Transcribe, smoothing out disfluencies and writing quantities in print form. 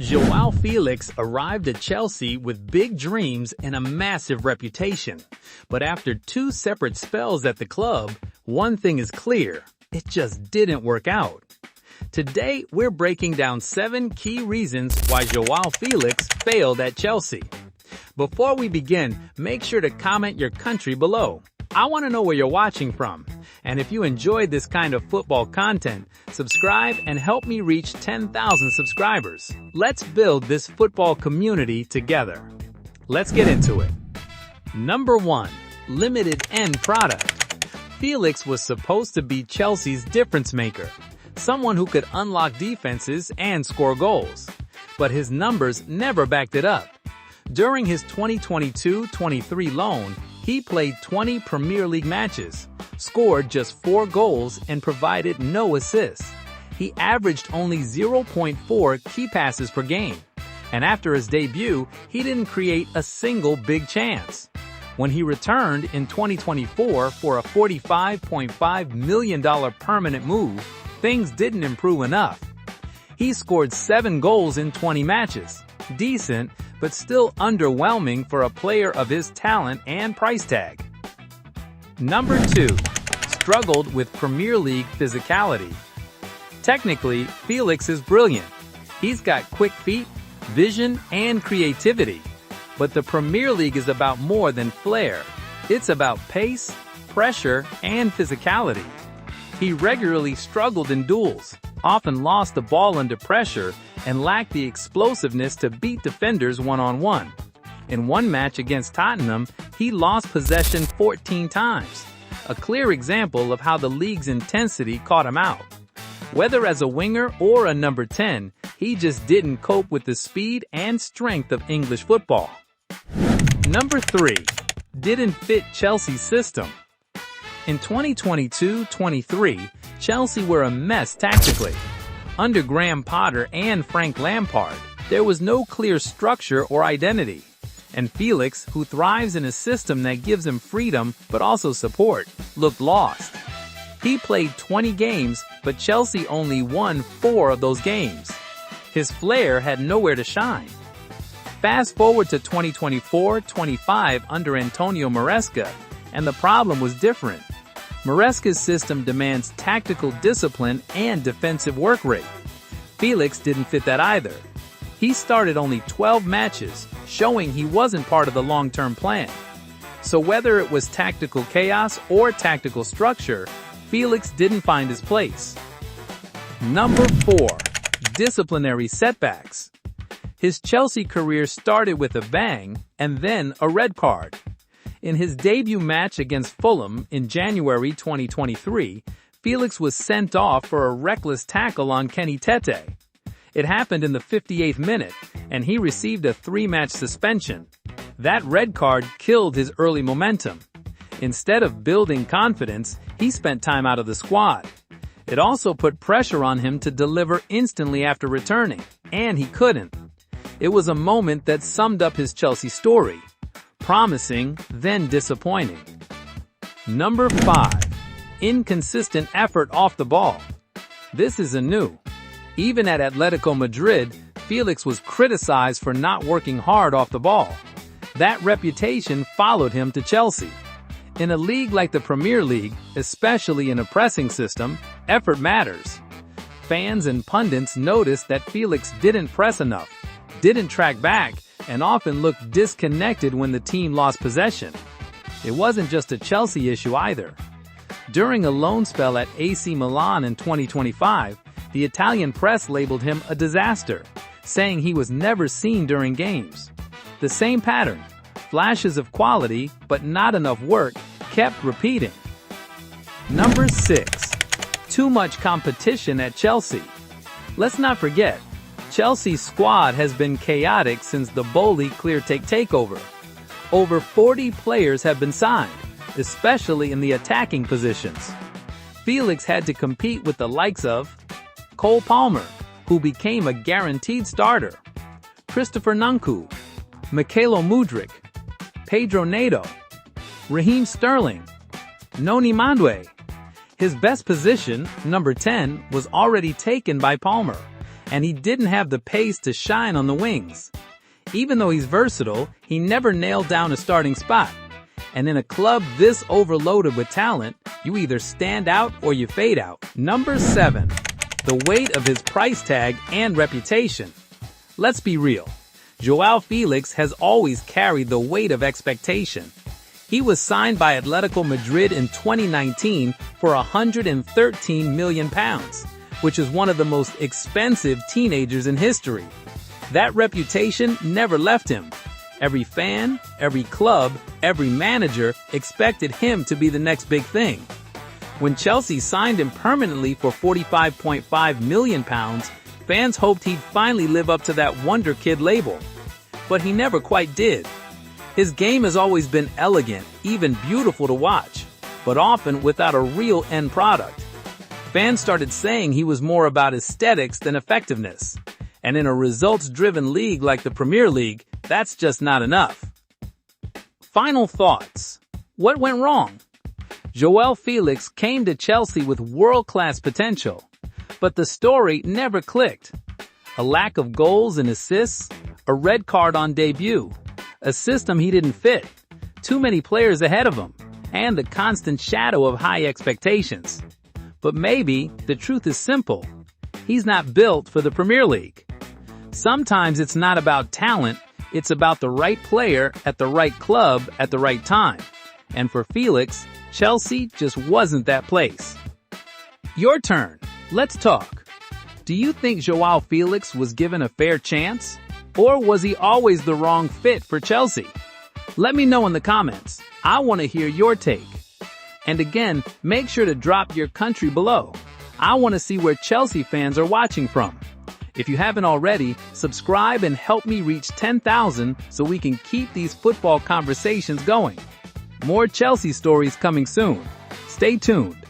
João Félix arrived at Chelsea with big dreams and a massive reputation. But after two separate spells at the club, one thing is clear: it just didn't work out. Today, we're breaking down 7 key reasons why João Félix failed at Chelsea. Before we begin, make sure to comment your country below. I want to know where you're watching from. And if you enjoyed this kind of football content, subscribe and help me reach 10,000 subscribers. Let's build this football community together. Let's get into it. Number 1. Limited end product. Félix was supposed to be Chelsea's difference maker, someone who could unlock defenses and score goals. But his numbers never backed it up. During his 2022-23 loan, he played 20 Premier League matches, scored just 4 goals, and provided no assists. He averaged only 0.4 key passes per game. And after his debut, he didn't create a single big chance. When he returned in 2024 for a $45.5 million permanent move, things didn't improve enough. He scored 7 goals in 20 matches. Decent, but still underwhelming for a player of his talent and price tag. Number 2. Struggled with Premier League physicality. Technically, Félix is brilliant. He's got quick feet, vision, and creativity. But the Premier League is about more than flair. It's about pace, pressure, and physicality. He regularly struggled in duels, often lost the ball under pressure, and lacked the explosiveness to beat defenders one-on-one. In one match against Tottenham, he lost possession 14 times, a clear example of how the league's intensity caught him out. Whether as a winger or a number 10, he just didn't cope with the speed and strength of English football. Number 3. Didn't fit Chelsea's system. In 2022-23, Chelsea were a mess tactically. Under Graham Potter and Frank Lampard, there was no clear structure or identity. And Félix, who thrives in a system that gives him freedom but also support, looked lost. He played 20 games, but Chelsea only won 4 of those games. His flair had nowhere to shine. Fast forward to 2024-25 under Antonio Maresca, and the problem was different. Maresca's system demands tactical discipline and defensive work rate. Félix didn't fit that either. He started only 12 matches, showing he wasn't part of the long-term plan. So whether it was tactical chaos or tactical structure, Félix didn't find his place. Number 4. Disciplinary setbacks. His Chelsea career started with a bang and then a red card. In his debut match against Fulham in January 2023, Félix was sent off for a reckless tackle on Kenny Tete. It happened in the 58th minute, and he received a 3-match suspension. That red card killed his early momentum. Instead of building confidence, he spent time out of the squad. It also put pressure on him to deliver instantly after returning, and he couldn't. It was a moment that summed up his Chelsea story. Promising, then disappointing. Number 5. Inconsistent effort off the ball. This isn't new. Even at Atletico Madrid, Félix was criticized for not working hard off the ball. That reputation followed him to Chelsea. In a league like the Premier League, especially in a pressing system, effort matters. Fans and pundits noticed that Félix didn't press enough, didn't track back, and often looked disconnected when the team lost possession. It wasn't just a Chelsea issue either. During a loan spell at AC Milan in 2025, the Italian press labeled him a disaster, saying he was never seen during games. The same pattern, flashes of quality but not enough work, kept repeating. Number 6. Too much competition at Chelsea. Let's not forget, Chelsea's squad has been chaotic since the Bowley clear-take takeover. Over 40 players have been signed, especially in the attacking positions. Félix had to compete with the likes of Cole Palmer, who became a guaranteed starter, Christopher Nkunku, Mykhailo Mudryk, Pedro Neto, Raheem Sterling, Noni Madueke. His best position, number 10, was already taken by Palmer, and he didn't have the pace to shine on the wings. Even though he's versatile, he never nailed down a starting spot. And in a club this overloaded with talent, you either stand out or you fade out. Number 7. The weight of his price tag and reputation. Let's be real. João Félix has always carried the weight of expectation. He was signed by Atletico Madrid in 2019 for £113 million, which is one of the most expensive teenagers in history. That reputation never left him. Every fan, every club, every manager expected him to be the next big thing. When Chelsea signed him permanently for £45.5 million, fans hoped he'd finally live up to that Wonder Kid label. But he never quite did. His game has always been elegant, even beautiful to watch, but often without a real end product. Fans started saying he was more about aesthetics than effectiveness. And in a results-driven league like the Premier League, that's just not enough. Final thoughts. What went wrong? João Félix came to Chelsea with world-class potential, but the story never clicked. A lack of goals and assists, a red card on debut, a system he didn't fit, too many players ahead of him, and the constant shadow of high expectations. But maybe the truth is simple. He's not built for the Premier League. Sometimes it's not about talent, it's about the right player at the right club at the right time. And for Félix, Chelsea just wasn't that place. Your turn. Let's talk. Do you think João Félix was given a fair chance? Or was he always the wrong fit for Chelsea? Let me know in the comments. I want to hear your take. And again, make sure to drop your country below. I want to see where Chelsea fans are watching from. If you haven't already, subscribe and help me reach 10,000 so we can keep these football conversations going. More Chelsea stories coming soon. Stay tuned.